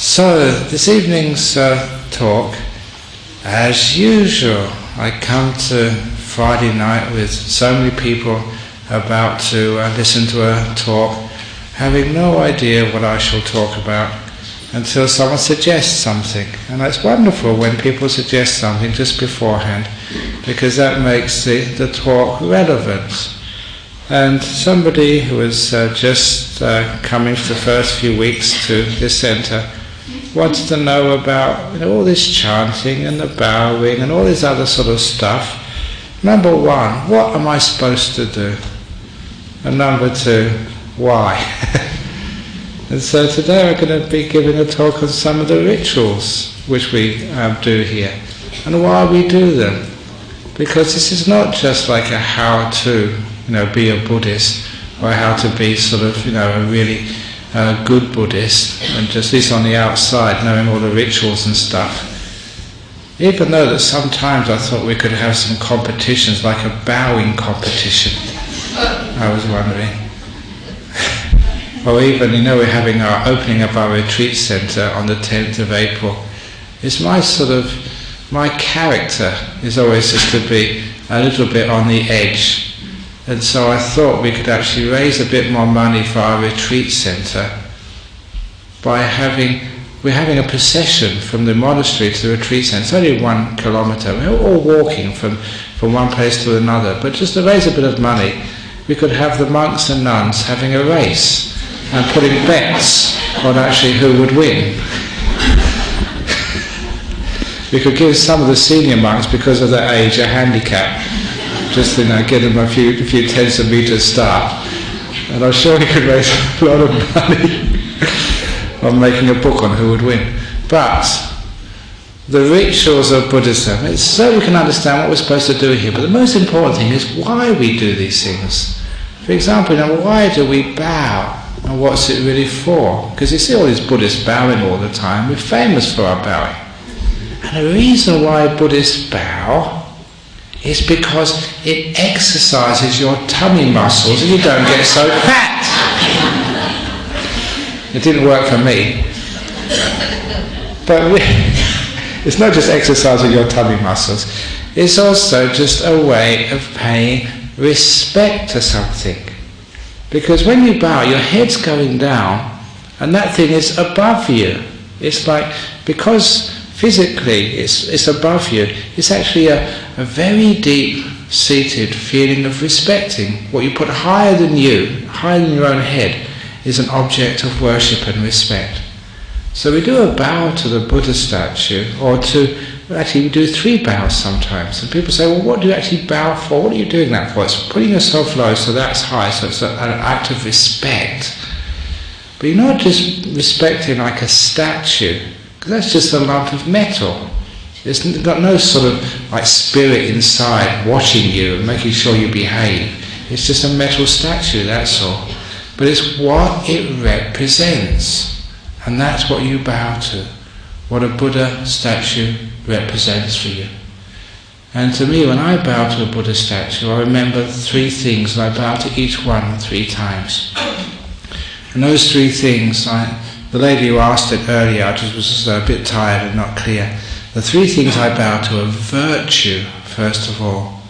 So, this evening's talk, as usual, I come to Friday night with so many people about to listen to a talk, having no idea what I shall talk about until someone suggests something. And it's wonderful when people suggest something just beforehand, because that makes the talk relevant. And somebody who was just coming for the first few weeks to this centre wants to know about all this chanting and the bowing and all this other sort of stuff. Number one, what am I supposed to do? And number two, why? And so today I'm going to be giving a talk on some of the rituals which we do here and why we do them. Because this is not just like a how to be a Buddhist, or how to be sort of a really good Buddhist, and just at least on the outside knowing all the rituals and stuff. Even though that sometimes I thought we could have some competitions, like a bowing competition, I was wondering. Or even, we're having our opening of our retreat centre on the 10th of April. It's my character is always just to be a little bit on the edge. And so I thought we could actually raise a bit more money for our retreat centre by we're having a procession from the monastery to the retreat centre. It's only 1 kilometre. We're all walking from one place to another. But just to raise a bit of money, we could have the monks and nuns having a race and putting bets on actually who would win. We could give some of the senior monks, because of their age, a handicap. Just get them a few tens of metres start. And I'm sure we could raise a lot of money on making a book on who would win. But the rituals of Buddhism, it's so we can understand what we're supposed to do here. But the most important thing is why we do these things. For example, why do we bow? And what's it really for? Because you see all these Buddhists bowing all the time. We're famous for our bowing. And the reason why Buddhists bow is because it exercises your tummy muscles and you don't get so fat. It didn't work for me. But it's not just exercising your tummy muscles, it's also just a way of paying respect to something. Because when you bow, your head's going down and that thing is above you. It's like, because physically it's above you, it's actually a very deep-seated feeling of respecting. What you put higher than you, higher than your own head, is an object of worship and respect. So we do a bow to the Buddha statue, or we do 3 bows sometimes. And people say, well, what do you actually bow for? What are you doing that for? It's putting yourself low, so that's high, so it's an act of respect. But you're not just respecting like a statue, because that's just a lump of metal. It's got no sort of like spirit inside watching you and making sure you behave. It's just a metal statue, that's all. But it's what it represents. And that's what you bow to. What a Buddha statue represents for you. And to me, when I bow to a Buddha statue, I remember 3 things, and I bow to each one 3 times. And those 3 things, the lady who asked it earlier, I just was a bit tired and not clear. The 3 things I bow to are virtue, first of all,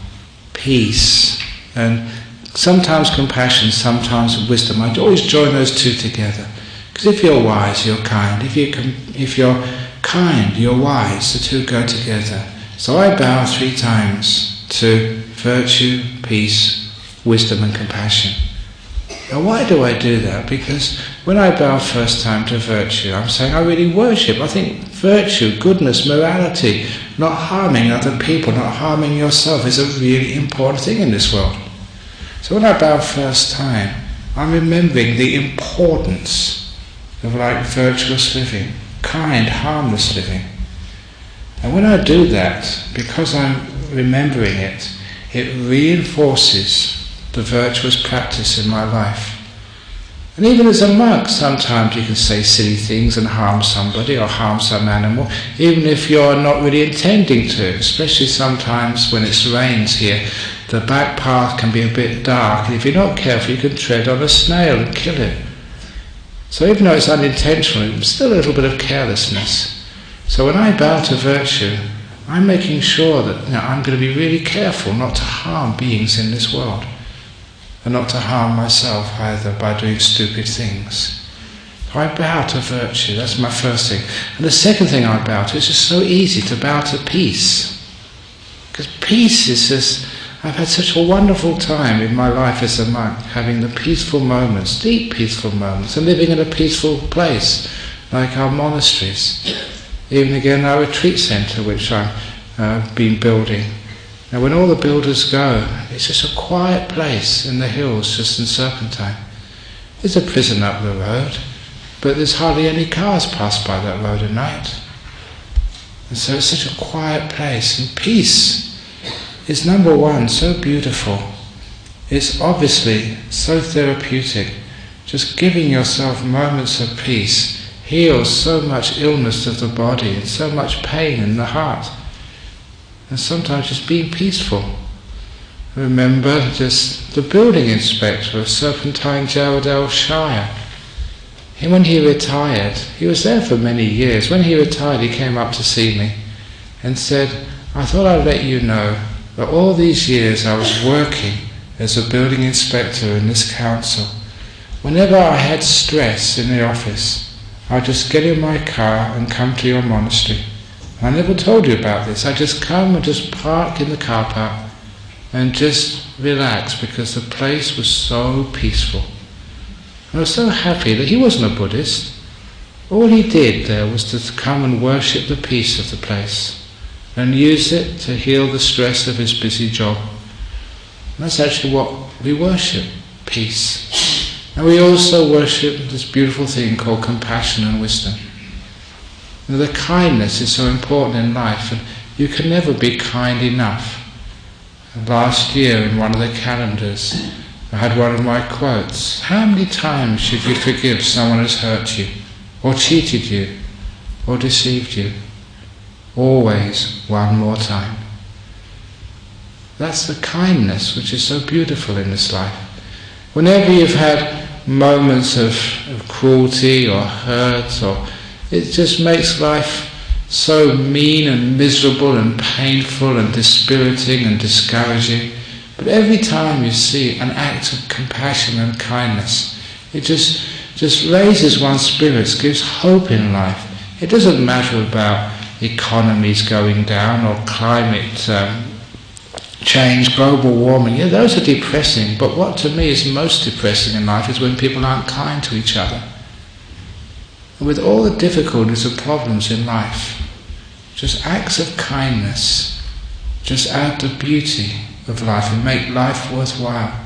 peace, and sometimes compassion, sometimes wisdom. I always join those 2 together. Because if you're wise, you're kind. If you're kind, you're wise. The 2 go together. So I bow 3 times to virtue, peace, wisdom and compassion. Now why do I do that? Because when I bow first time to virtue, I'm saying I really worship. I think virtue, goodness, morality, not harming other people, not harming yourself is a really important thing in this world. So when I bow first time, I'm remembering the importance of virtuous living, kind, harmless living. And when I do that, because I'm remembering it, it reinforces the virtuous practice in my life. And even as a monk, sometimes you can say silly things and harm somebody or harm some animal, even if you're not really intending to, especially sometimes when it rains here. The back path can be a bit dark, and if you're not careful you can tread on a snail and kill it. So even though it's unintentional, it's still a little bit of carelessness. So when I bow to virtue, I'm making sure that I'm going to be really careful not to harm beings in this world, and not to harm myself either by doing stupid things. So I bow to virtue, that's my first thing. And the second thing I bow to, it's just so easy to bow to peace. Because peace is just, I've had such a wonderful time in my life as a monk, having the peaceful moments, deep peaceful moments, and living in a peaceful place, like our monasteries. Even again our retreat centre, which I've been building. Now when all the builders go, it's just a quiet place in the hills, just in Serpentine. There's a prison up the road, but there's hardly any cars pass by that road at night. And so it's such a quiet place, and peace is number one, so beautiful. It's obviously so therapeutic. Just giving yourself moments of peace heals so much illness of the body and so much pain in the heart. And sometimes just being peaceful. Remember just the building inspector of Serpentine Jarrahdale Shire. When he retired, he was there for many years. When he retired, he came up to see me and said, I thought I'd let you know that all these years I was working as a building inspector in this council. Whenever I had stress in the office, I'd just get in my car and come to your monastery. I never told you about this. I just come and just park in the car park and just relax because the place was so peaceful. I was so happy that he wasn't a Buddhist. All he did there was to come and worship the peace of the place and use it to heal the stress of his busy job. And that's actually what we worship, peace. And we also worship this beautiful thing called compassion and wisdom. And the kindness is so important in life, and you can never be kind enough. And last year in one of the calendars, I had one of my quotes. How many times should you forgive someone who's hurt you, or cheated you, or deceived you? Always one more time. That's the kindness which is so beautiful in this life. Whenever you've had moments of cruelty or hurt, or it just makes life so mean and miserable and painful and dispiriting and discouraging. But every time you see an act of compassion and kindness, it just raises one's spirits, gives hope in life. It doesn't matter about economies going down or climate change, global warming. Yeah, those are depressing, but what to me is most depressing in life is when people aren't kind to each other. And with all the difficulties and problems in life, just acts of kindness just add the beauty of life and make life worthwhile.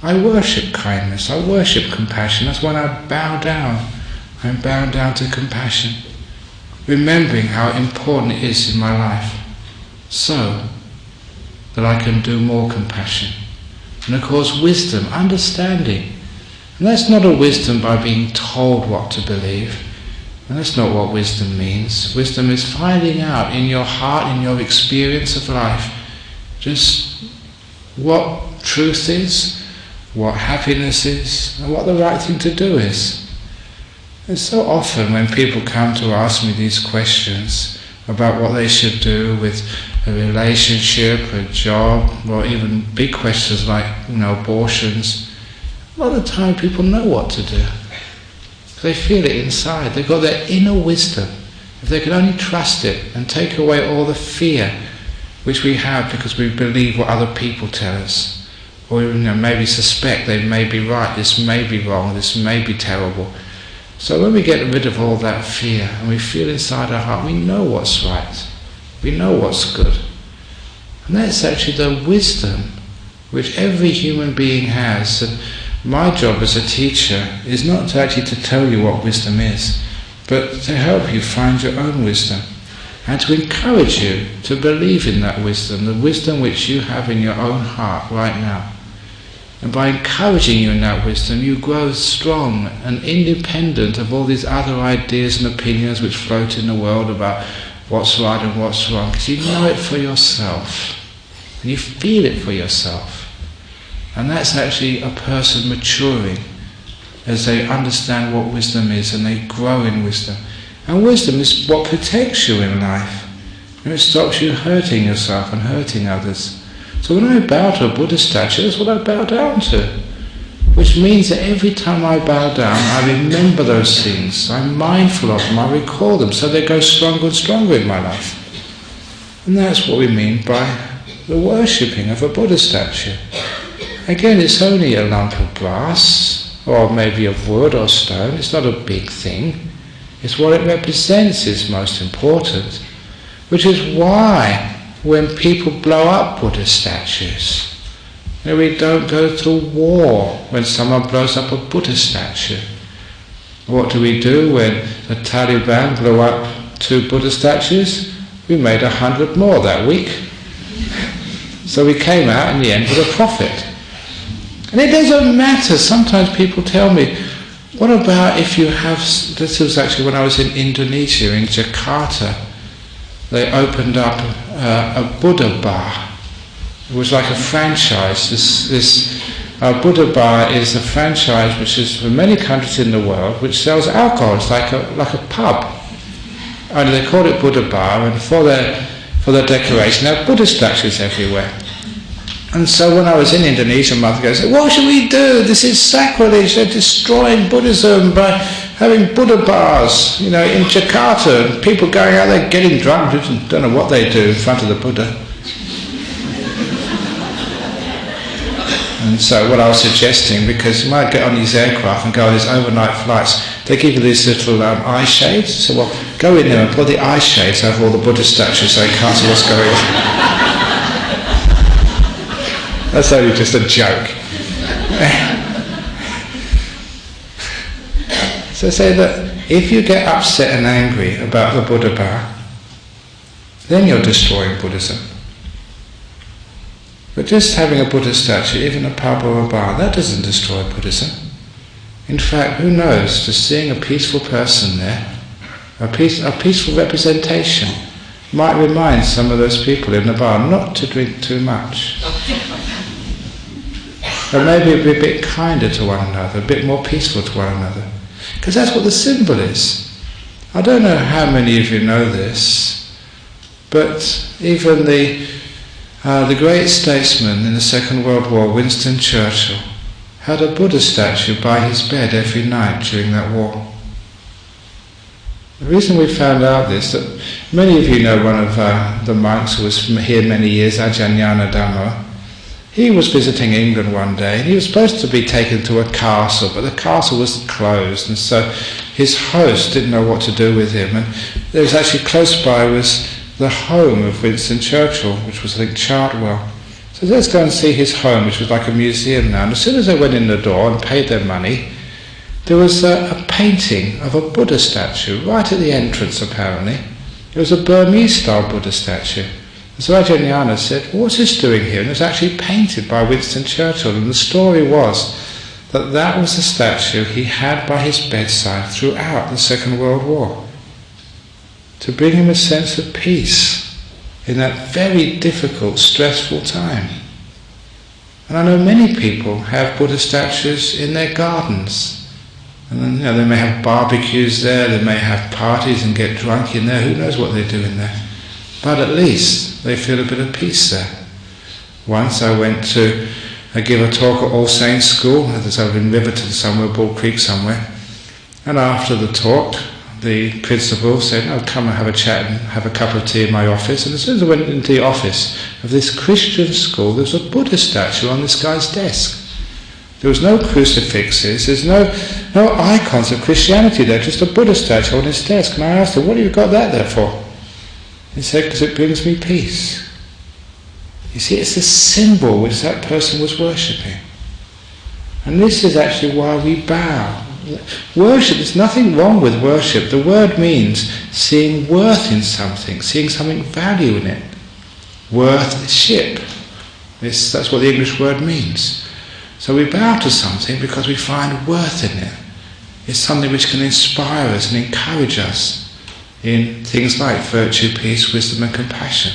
I worship kindness, I worship compassion. That's when I bow down. I'm bowed down to compassion, remembering how important it is in my life, so that I can do more compassion. And of course wisdom, understanding. And that's not a wisdom by being told what to believe. And that's not what wisdom means. Wisdom is finding out in your heart, in your experience of life, just what truth is, what happiness is, and what the right thing to do is. And so often when people come to ask me these questions about what they should do with a relationship, a job, or even big questions like, abortions, a lot of the time people know what to do. They feel it inside. They've got their inner wisdom. If they can only trust it and take away all the fear which we have because we believe what other people tell us, or maybe suspect they may be right, this may be wrong, this may be terrible. So when we get rid of all that fear and we feel inside our heart, we know what's right, we know what's good. And that's actually the wisdom which every human being has. And my job as a teacher is not to tell you what wisdom is, but to help you find your own wisdom and to encourage you to believe in that wisdom, the wisdom which you have in your own heart right now. And by encouraging you in that wisdom, you grow strong and independent of all these other ideas and opinions which float in the world about what's right and what's wrong, because you know it for yourself and you feel it for yourself. And that's actually a person maturing as they understand what wisdom is and they grow in wisdom. And wisdom is what protects you in life. And it stops you hurting yourself and hurting others. So when I bow to a Buddha statue, that's what I bow down to. Which means that every time I bow down, I remember those things. I'm mindful of them, I recall them, so they go stronger and stronger in my life. And that's what we mean by the worshipping of a Buddha statue. Again, it's only a lump of brass, or maybe of wood or stone. It's not a big thing. It's what it represents is most important. Which is why when people blow up Buddha statues, we don't go to war when someone blows up a Buddha statue. What do we do when the Taliban blew up 2 Buddha statues? We made 100 more that week. So we came out in the end with a profit. And it doesn't matter. Sometimes people tell me, what about if you have... This was actually when I was in Indonesia, in Jakarta. They opened up a Buddha bar. It was like a franchise. This Buddha bar is a franchise which is for many countries in the world, which sells alcohol. It's like a pub. And they call it Buddha bar, and for their decoration, they have Buddha statues everywhere. And so when I was in Indonesia a month ago, I said, what should we do? This is sacrilege. They're destroying Buddhism by having Buddha bars, in Jakarta, and people going out there getting drunk, don't know what they do in front of the Buddha. And so what I was suggesting, because you might get on these aircraft and go on these overnight flights, they give you these little eye shades. So go in there and put the eye shades over all the Buddha statues so you can't see what's going on. That's only just a joke. So say that if you get upset and angry about the Buddha bar, then you're destroying Buddhism. But just having a Buddha statue, even a pub or a bar, that doesn't destroy Buddhism. In fact, who knows, just seeing a peaceful person there, a peaceful representation, might remind some of those people in the bar not to drink too much. And maybe be a bit kinder to one another, a bit more peaceful to one another. Because that's what the symbol is. I don't know how many of you know this, but even the great statesman in the Second World War, Winston Churchill, had a Buddha statue by his bed every night during that war. The reason we found out this, that many of you know one of the monks who was here many years, Ajahn. He was visiting England one day, and he was supposed to be taken to a castle, but the castle was closed, and so his host didn't know what to do with him. And there was actually close by was the home of Winston Churchill, which was, I think, Chartwell. So let's go and see his home, which was like a museum now. And as soon as they went in the door and paid their money, there was a painting of a Buddha statue right at the entrance, apparently. It was a Burmese-style Buddha statue. And so Ajahn said, what's this doing here? And it was actually painted by Winston Churchill. And the story was that that was the statue he had by his bedside throughout the Second World War, to bring him a sense of peace in that very difficult, stressful time. And I know many people have Buddha statues in their gardens. And then, they may have barbecues there, they may have parties and get drunk in there, who knows what they do in there. But at least they feel a bit of peace there. Once I went to give a talk at All Saints School, as I've been riveted somewhere, Bull Creek somewhere. And after the talk, the principal said, come and have a chat and have a cup of tea in my office. And as soon as I went into the office of this Christian school, there was a Buddha statue on this guy's desk. There was no crucifixes, there's no icons of Christianity there, just a Buddha statue on his desk. And I asked him, what have you got that there for? He said, because it brings me peace. You see, it's the symbol which that person was worshipping. And this is actually why we bow. Worship, there's nothing wrong with worship. The word means seeing worth in something, seeing something value in it. Worth-ship. That's what the English word means. So we bow to something because we find worth in it. It's something which can inspire us and encourage us in things like virtue, peace, wisdom and compassion.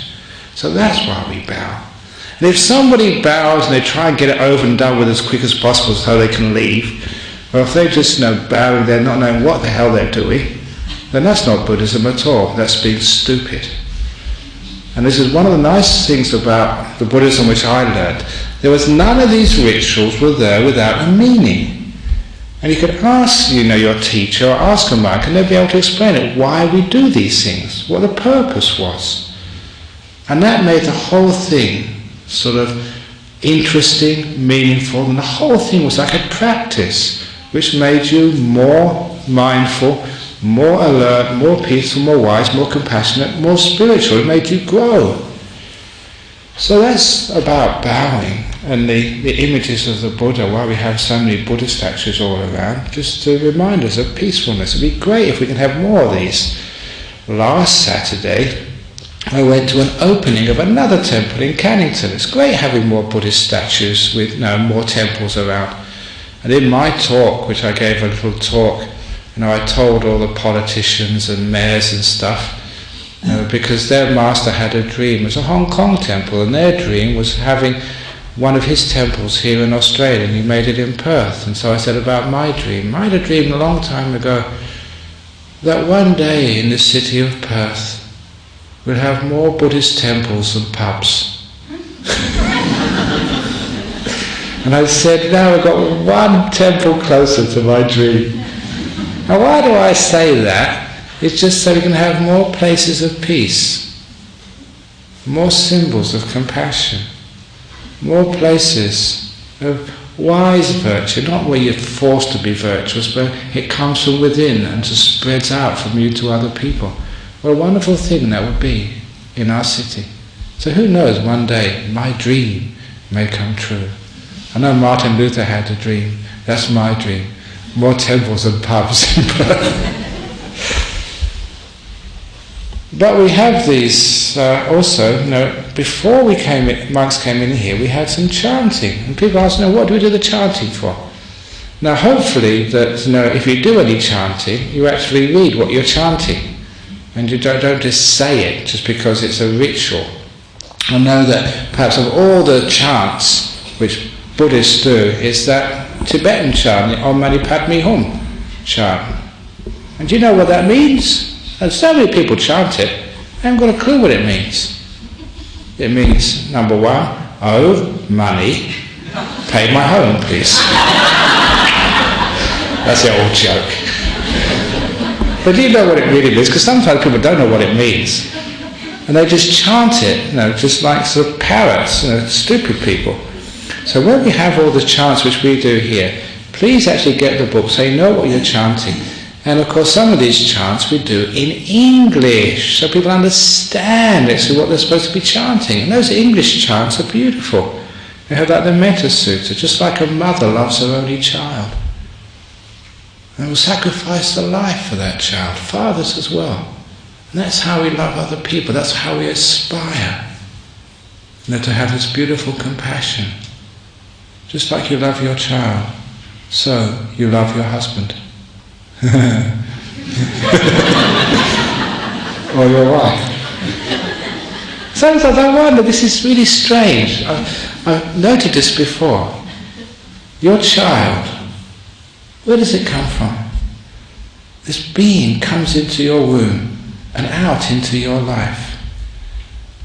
So that's why we bow. And if somebody bows and they try and get it over and done with as quick as possible so they can leave, Or if they just bowing there, not knowing what the hell they're doing, then that's not Buddhism at all. That's being stupid. And this is one of the nice things about the Buddhism which I learned. There was none of these rituals were there without a meaning. And you could ask, your teacher, or ask a monk, and they'd be able to explain it, why we do these things, what the purpose was. And that made the whole thing sort of interesting, meaningful, and the whole thing was like a practice which made you more mindful, more alert, more peaceful, more wise, more compassionate, more spiritual. It made you grow. So that's about bowing and the images of the Buddha, why we have so many Buddha statues all around, just to remind us of peacefulness. It'd be great if we can have more of these. Last Saturday I went to an opening of another temple in Cannington. It's great having more Buddhist statues with more temples around. And in my talk, which I gave a little talk, I told all the politicians and mayors and stuff, because their master had a dream. It was a Hong Kong temple, and their dream was having one of his temples here in Australia, and he made it in Perth. And so I said about my dream. I had a dream a long time ago that one day in the city of Perth we'll have more Buddhist temples than pubs. And I said, now we've got one temple closer to my dream. Now why do I say that? It's just so we can have more places of peace, more symbols of compassion, more places of wise virtue, not where you're forced to be virtuous, but it comes from within and just spreads out from you to other people. What a wonderful thing that would be in our city. So who knows, one day my dream may come true. I know Martin Luther had a dream. That's my dream. More temples and pubs in Perth. But we have these also, before monks came in here, we had some chanting. And people ask, what do we do the chanting for? Now hopefully that, if you do any chanting, you actually read what you're chanting. And you don't just say it just because it's a ritual. I know that perhaps of all the chants which Buddhists do is that Tibetan chant, the Om Mani Padme Hum chant. And do you know what that means? And so many people chant it, they haven't got a clue what it means. It means, number one, oh, money, pay my home, please. That's the old joke. But do you know what it really means? Because sometimes people don't know what it means. And they just chant it, just like sort of parrots, stupid people. So when we have all the chants which we do here, please actually get the book so you know what you're chanting. And of course some of these chants we do in English, so people understand actually what they're supposed to be chanting. And those English chants are beautiful. They have like the Metta Sutta, just like a mother loves her only child. And will sacrifice the life for that child, fathers as well. And that's how we love other people, that's how we aspire. To have this beautiful compassion. Just like you love your child, so you love your husband. Or your wife. Sometimes I wonder, this is really strange. I've noted this before. Your child, where does it come from? This being comes into your womb and out into your life.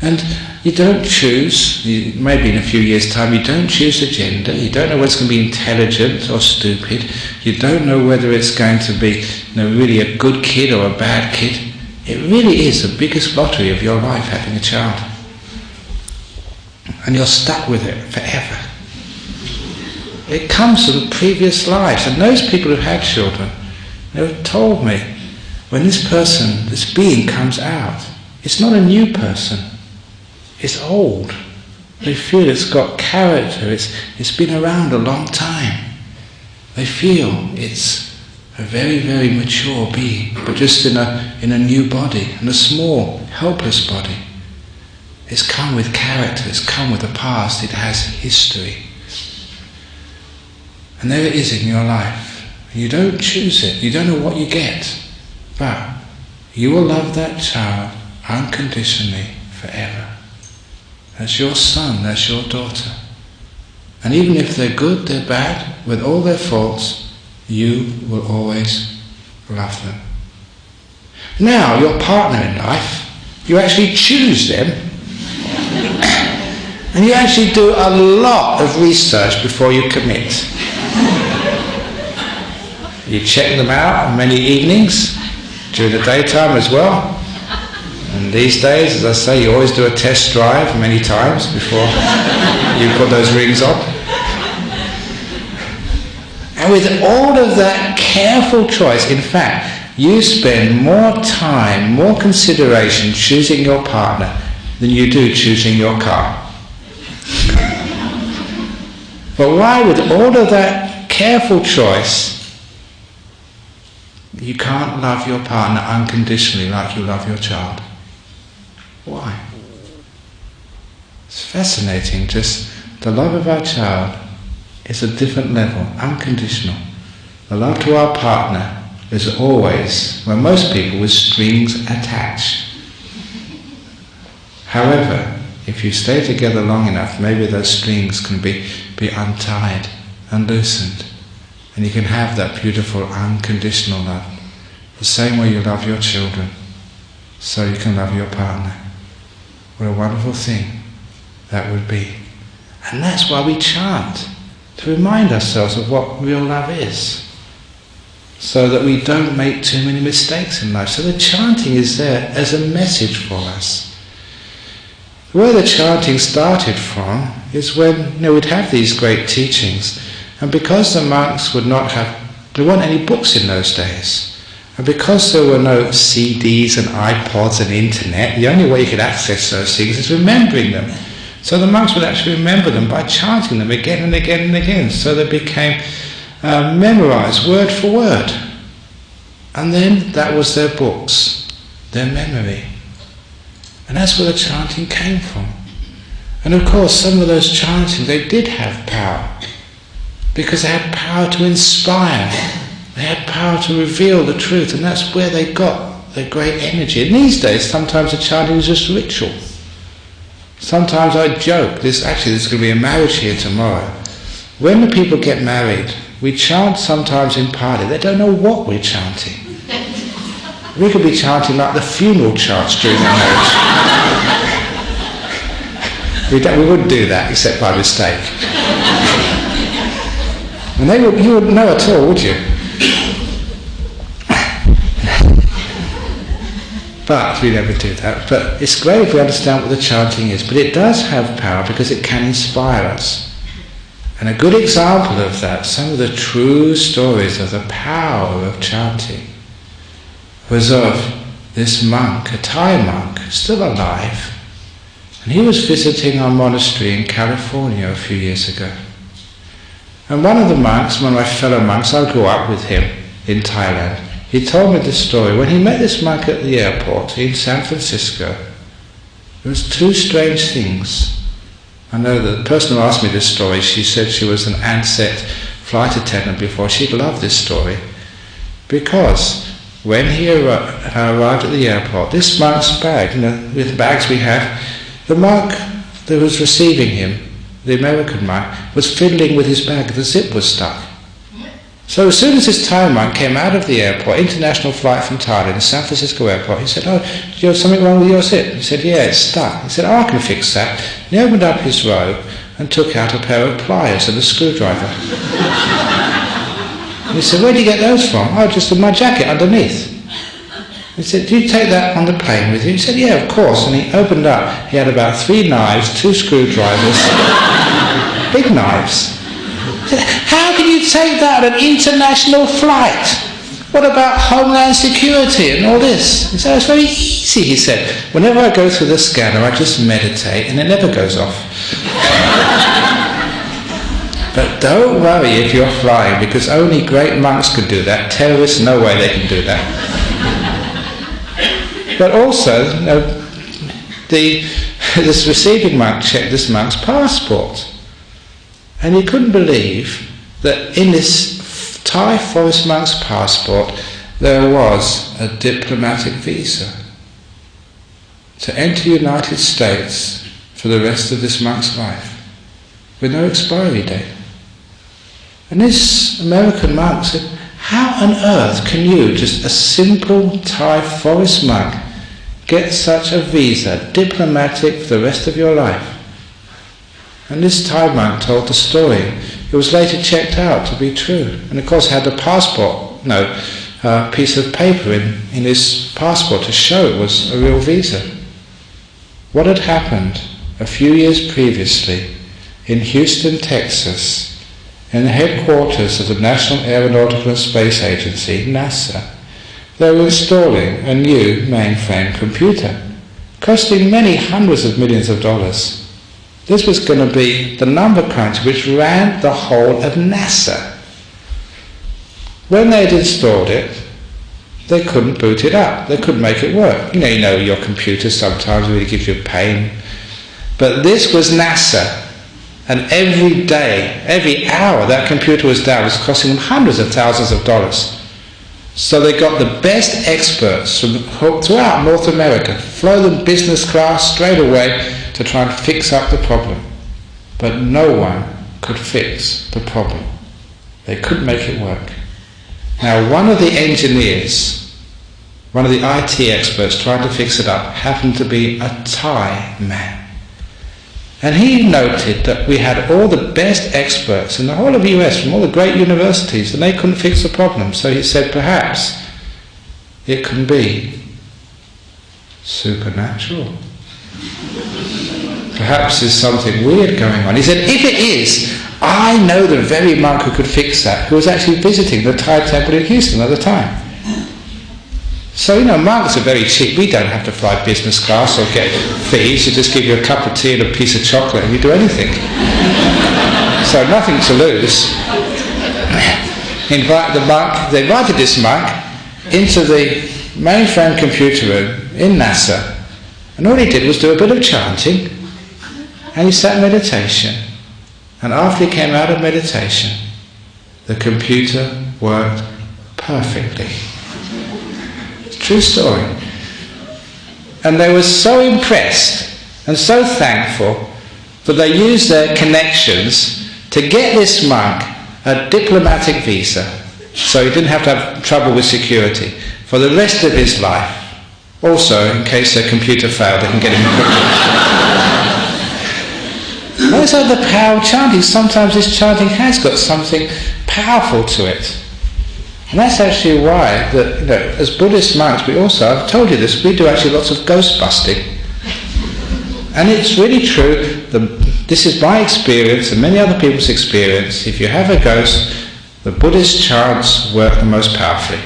And you don't choose, maybe in a few years' time, you don't choose the gender, you don't know whether it's going to be intelligent or stupid, you don't know whether it's going to be really a good kid or a bad kid. It really is the biggest lottery of your life, having a child. And you're stuck with it forever. It comes from previous lives, and those people who had children, they've told me, when this person, this being comes out, it's not a new person. It's old. They feel it's got character, it's been around a long time. They feel it's a very, very mature being, but just in a new body, in a small, helpless body. It's come with character, it's come with a past, it has history. And there it is in your life. You don't choose it, you don't know what you get, but you will love that child unconditionally forever. That's your son, that's your daughter. And even if they're good, they're bad, with all their faults, you will always love them. Now, your partner in life, you actually choose them, and you actually do a lot of research before you commit. You check them out on many evenings, during the daytime as well. And these days, as I say, you always do a test drive many times before you put those rings on. And with all of that careful choice, in fact, you spend more time, more consideration choosing your partner than you do choosing your car. But why, with all of that careful choice, you can't love your partner unconditionally like you love your child? Why? It's fascinating. Just the love of our child is a different level, unconditional. The love to our partner is always, well, most people, with strings attached. However, if you stay together long enough, maybe those strings can be untied and loosened, and you can have that beautiful unconditional love. The same way you love your children, so you can love your partner. What a wonderful thing that would be. And that's why we chant, to remind ourselves of what real love is, so that we don't make too many mistakes in life. So the chanting is there as a message for us. Where the chanting started from is when we'd have these great teachings, and because the monks there weren't any books in those days, and because there were no CDs and iPods and internet, the only way you could access those things is remembering them. So the monks would actually remember them by chanting them again and again and again. So they became memorized word for word. And then that was their books, their memory. And that's where the chanting came from. And of course, some of those chanting, they did have power, because they had power to inspire. They had power to reveal the truth, and that's where they got their great energy. And these days, sometimes the chanting is just ritual. Sometimes I joke, there's going to be a marriage here tomorrow. When the people get married, we chant sometimes in party. They don't know what we're chanting. We could be chanting like the funeral chants during the marriage. We wouldn't do that except by mistake. And you wouldn't know at all, would you? But we never do that. But it's great if we understand what the chanting is. But it does have power because it can inspire us. And a good example of that, some of the true stories of the power of chanting, was of this monk, a Thai monk, still alive. And he was visiting our monastery in California a few years ago. And one of my fellow monks, I grew up with him in Thailand, he told me this story. When he met this monk at the airport in San Francisco, there was two strange things. I know the person who asked me this story, she said she was an Ansett flight attendant before. She'd love this story, because when he arrived at the airport, this monk's bag, with bags we have, the monk that was receiving him, the American monk, was fiddling with his bag. The zip was stuck. So as soon as this Thai monk came out of the airport, international flight from Thailand, San Francisco airport, he said, "Oh, you have something wrong with your zip?" He said, "Yeah, it's stuck." He said, "Oh, I can fix that." And he opened up his robe and took out a pair of pliers and a screwdriver. And he said, "Where did you get those from?" "Oh, just in my jacket underneath." He said, "Do you take that on the plane with you?" He said, "Yeah, of course." And he opened up, he had about 3 knives, 2 screwdrivers, big knives. He said, "How can you take that on an international flight? What about Homeland Security and all this?" He said, "It's very easy," he said. "Whenever I go through the scanner, I just meditate and it never goes off." But don't worry if you're flying, because only great monks could do that. Terrorists, no way they can do that. But also, this receiving monk checked this monk's passport. And he couldn't believe that in this Thai forest monk's passport there was a diplomatic visa to enter the United States for the rest of this monk's life, with no expiry date. And this American monk said, how on earth can you, just a simple Thai forest monk, get such a visa, diplomatic for the rest of your life? And this Thai monk told the story. It was later checked out to be true. And of course had a passport, piece of paper in his passport to show it was a real visa. What had happened a few years previously in Houston, Texas, in the headquarters of the National Aeronautical and Space Agency, NASA, they were installing a new mainframe computer, costing many hundreds of millions of dollars. This was going to be the number crunch which ran the whole of NASA. When they had installed it, they couldn't boot it up. They couldn't make it work. You know your computer sometimes really gives you pain. But this was NASA. And every day, every hour that computer was down, it was costing them hundreds of thousands of dollars. So they got the best experts from throughout North America, flew them business class straight away to try and fix up the problem. But no one could fix the problem. They couldn't make it work. Now one of the engineers, one of the IT experts trying to fix it up, happened to be a Thai man. And he noted that we had all the best experts in the whole of the US from all the great universities, and they couldn't fix the problem. So he said, perhaps it can be supernatural. Perhaps there's something weird going on. He said, if it is, I know the very monk who could fix that, who was actually visiting the Thai temple in Houston at the time. So, monks are very cheap. We don't have to fly business class or get fees. You just give you a cup of tea and a piece of chocolate and you do anything. So nothing to lose. They invited this monk into the mainframe computer room in NASA, and all he did was do a bit of chanting, and he sat in meditation. And after he came out of meditation, the computer worked perfectly. True story. And they were so impressed and so thankful that they used their connections to get this monk a diplomatic visa, so he didn't have to have trouble with security for the rest of his life. Also, in case their computer failed, they can get him quickly. Those are the power of chanting. Sometimes this chanting has got something powerful to it. And that's actually why, as Buddhist monks, we also, I've told you this, we do actually lots of ghost busting. And it's really true, this is my experience and many other people's experience, if you have a ghost, the Buddhist chants work the most powerfully.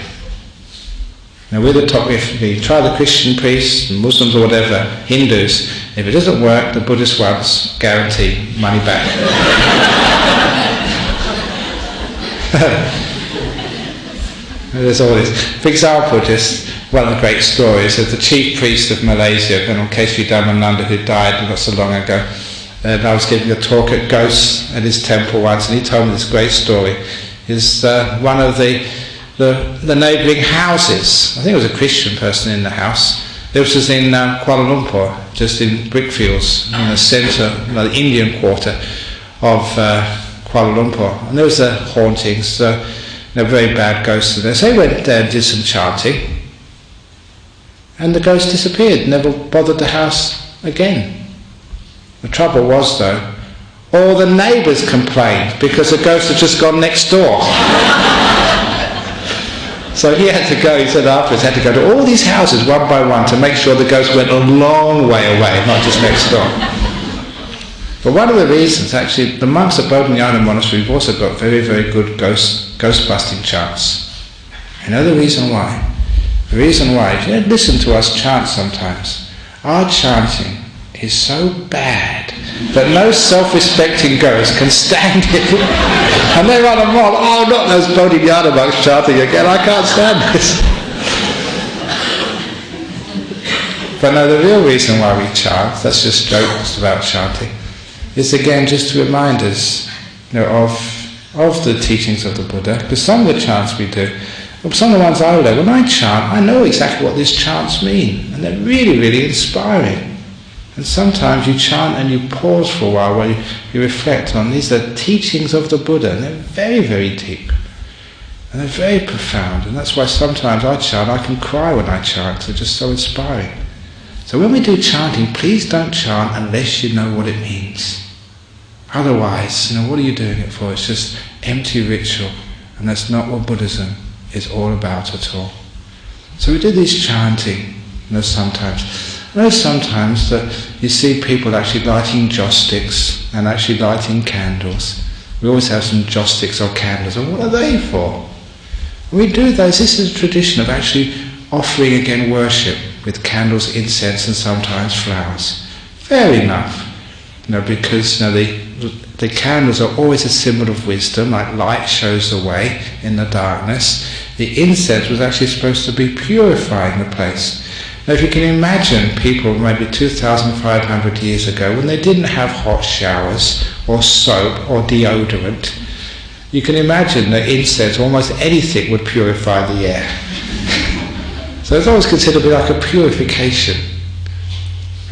Now we're the top, if we try the Christian priests, Muslims or whatever, Hindus, if it doesn't work, the Buddhist ones guarantee money back. There's all this. For example, just one of the great stories of the chief priest of Malaysia, Venerable Kesri Dhammananda, who died not so long ago. And I was giving a talk at ghosts at his temple once, and he told me this great story. Is one of the neighbouring houses, I think it was a Christian person in the house. This was in Kuala Lumpur, just in brickfields, in the centre, the Indian quarter of Kuala Lumpur. And there was hauntings. Very bad ghosts in there. So he went there and did some chanting, and the ghost disappeared, never bothered the house again. The trouble was, though, all the neighbours complained because the ghost had just gone next door. So he had to go, he said afterwards, had to go to all these houses one by one to make sure the ghost went a long way away, not just next door. But one of the reasons, actually, the monks at Bodhinyana Monastery have also got very, very good ghost-busting chants. You know the reason why? The reason why, if you listen to us chant sometimes, our chanting is so bad that no self-respecting ghost can stand it. And they run a mile, oh, not those Bodhinyana monks chanting again, I can't stand this. But no, the real reason why we chant, that's just jokes about chanting, is again just to remind us of the teachings of the Buddha. Because some of the chants we do, some of the ones I learn, when I chant, I know exactly what these chants mean, and they're really, really inspiring. And sometimes you chant and you pause for a while you reflect on these are teachings of the Buddha, and they're very, very deep. And they're very profound, and that's why sometimes I chant, I can cry when I chant, they're just so inspiring. So when we do chanting, please don't chant unless you know what it means. Otherwise, what are you doing it for? It's just empty ritual, and that's not what Buddhism is all about at all. So we do these chanting, sometimes. I know sometimes that you see people actually lighting joss sticks and actually lighting candles. We always have some joss sticks or candles, and what are they for? We do those. This is a tradition of actually offering again worship with candles, incense, and sometimes flowers. Fair enough, because the candles are always a symbol of wisdom, like light shows the way in the darkness. The incense was actually supposed to be purifying the place. Now, if you can imagine people maybe 2,500 years ago, when they didn't have hot showers or soap or deodorant, you can imagine that incense, almost anything, would purify the air. So it's always considered to be like a purification.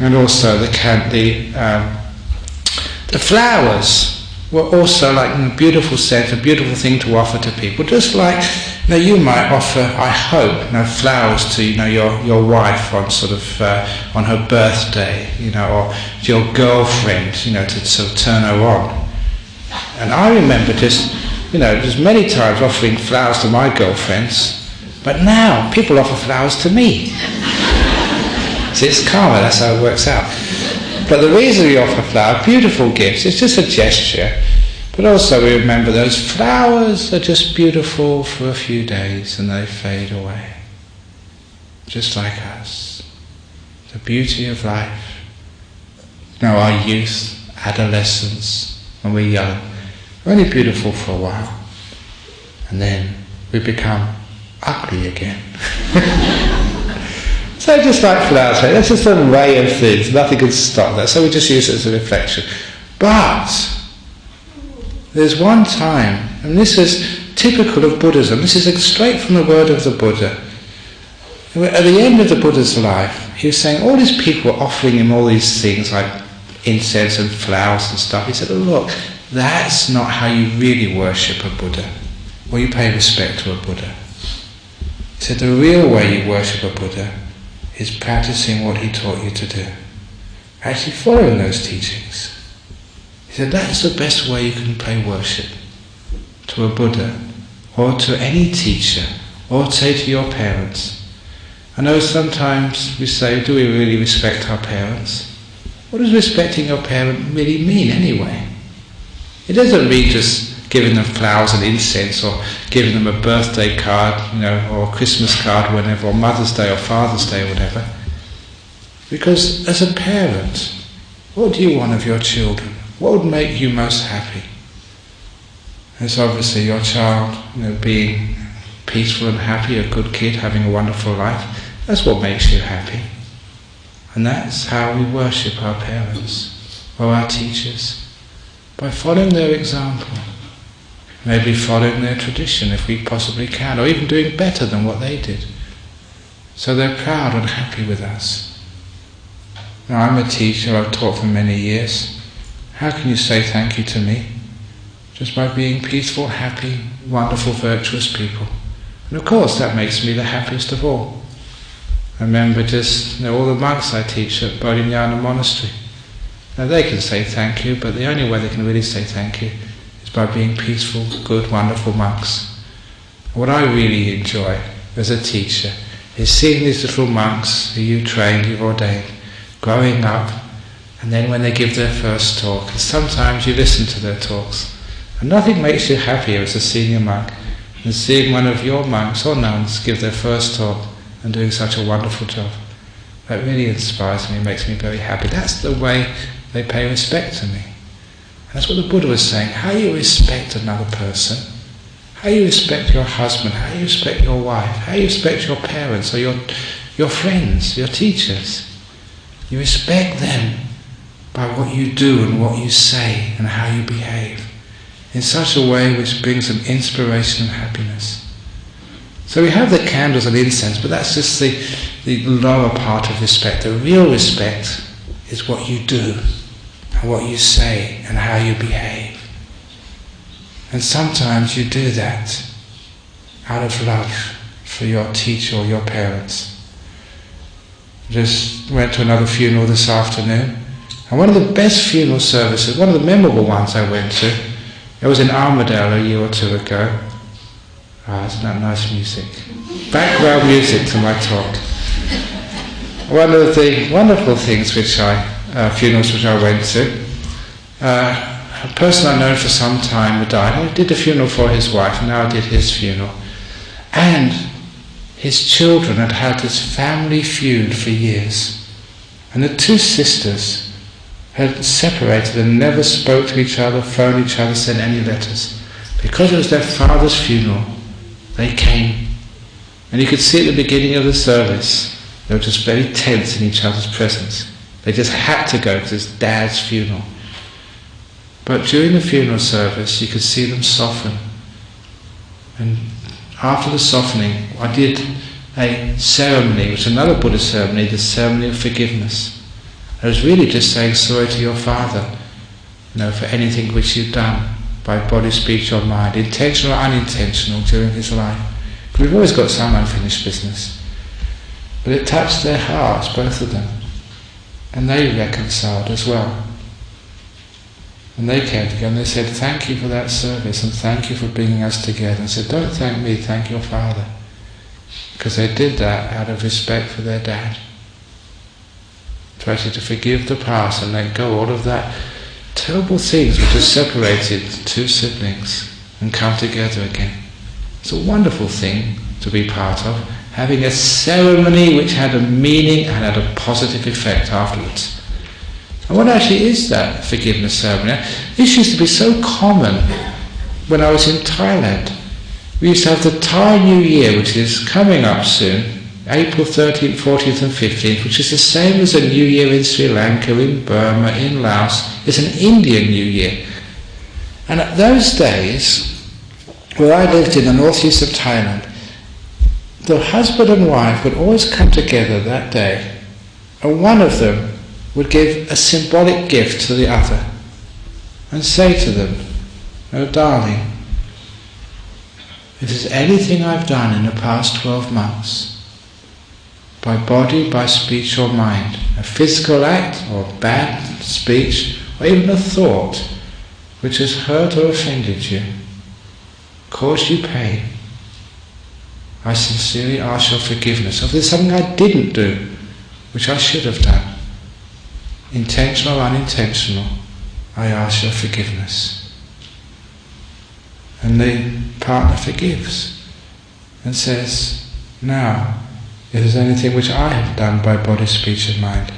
And also the flowers were also like in a beautiful sense, a beautiful thing to offer to people. Just like you might offer, I hope, flowers to your wife on on her birthday, or to your girlfriend, to sort of turn her on. And I remember just many times offering flowers to my girlfriends, but now people offer flowers to me. See, it's karma, that's how it works out. But the reason we offer flowers, beautiful gifts, it's just a gesture. But also we remember those flowers are just beautiful for a few days and they fade away. Just like us. The beauty of life. Our youth, adolescence, when we're young, we're only beautiful for a while. And then we become ugly again. So just like flowers, that's just a way of things. Nothing can stop that. So we just use it as a reflection. But there's one time, and this is typical of Buddhism. This is straight from the word of the Buddha. At the end of the Buddha's life, he was saying all these people were offering him all these things like incense and flowers and stuff. He said, look, that's not how you really worship a Buddha, or you pay respect to a Buddha. He said the real way you worship a Buddha is practicing what he taught you to do. Actually following those teachings. He said that's the best way you can pay worship to a Buddha or to any teacher or say to your parents. I know sometimes we say, do we really respect our parents? What does respecting your parent really mean anyway? It doesn't mean just giving them flowers and incense or giving them a birthday card, or a Christmas card, whenever, or Mother's Day or Father's Day or whatever. Because as a parent, what do you want of your children? What would make you most happy? It's obviously your child, being peaceful and happy, a good kid, having a wonderful life. That's what makes you happy. And that's how we worship our parents or our teachers. By following their example. Maybe following their tradition if we possibly can, or even doing better than what they did. So they're proud and happy with us. Now I'm a teacher, I've taught for many years. How can you say thank you to me? Just by being peaceful, happy, wonderful, virtuous people. And of course that makes me the happiest of all. I remember just all the monks I teach at Bodhinyana Monastery. Now they can say thank you, but the only way they can really say thank you is by being peaceful, good, wonderful monks. What I really enjoy as a teacher is seeing these little monks who you trained, you've ordained, growing up, and then when they give their first talk, and sometimes you listen to their talks, and nothing makes you happier as a senior monk than seeing one of your monks or nuns give their first talk and doing such a wonderful job. That really inspires me, makes me very happy. That's the way they pay respect to me. That's what the Buddha was saying. How you respect another person, how you respect your husband, how you respect your wife, how you respect your parents or your friends, your teachers. You respect them by what you do and what you say and how you behave in such a way which brings them inspiration and happiness. So we have the candles and incense, but that's just the lower part of respect. The real respect is what you do and what you say and how you behave. And sometimes you do that out of love for your teacher or your parents. Just went to another funeral this afternoon, and one of the best funeral services, one of the memorable ones I went to, it was in Armadale a year or two ago. Isn't that nice music? Background music to my talk. One of the wonderful things funerals which I went to, a person I've known for some time had died. I did the funeral for his wife, and now I did his funeral. And his children had had this family feud for years. And the two sisters had separated and never spoke to each other, phoned each other, sent any letters. Because it was their father's funeral, they came. And you could see at the beginning of the service, they were just very tense in each other's presence. They just had to go because it's Dad's funeral. But during the funeral service, you could see them soften. And after the softening, I did a ceremony, which is another Buddhist ceremony, the ceremony of forgiveness. I was really just saying sorry to your father, for anything which you've done by body, speech or mind, intentional or unintentional during his life. We've always got some unfinished business. But it touched their hearts, both of them. And they reconciled as well. And they came together and they said, thank you for that service and thank you for bringing us together. And said, don't thank me, thank your father. Because they did that out of respect for their dad. To actually to forgive the past and let go all of that terrible things which have separated two siblings and come together again. It's a wonderful thing to be part of, having a ceremony which had a meaning and had a positive effect afterwards. And what actually is that forgiveness ceremony? This used to be so common when I was in Thailand. We used to have the Thai New Year, which is coming up soon, April 13th, 14th and 15th, which is the same as a New Year in Sri Lanka, in Burma, in Laos. It's an Indian New Year. And at those days, where I lived in the northeast of Thailand, the husband and wife would always come together that day, and one of them would give a symbolic gift to the other and say to them, "Oh darling, if there's anything I've done in the past 12 months, by body, by speech or mind, a physical act or bad speech or even a thought which has hurt or offended you, caused you pain, I sincerely ask your forgiveness. If there's something I didn't do which I should have done, intentional or unintentional, I ask your forgiveness." And the partner forgives and says, "Now, if there's anything which I have done by body, speech and mind,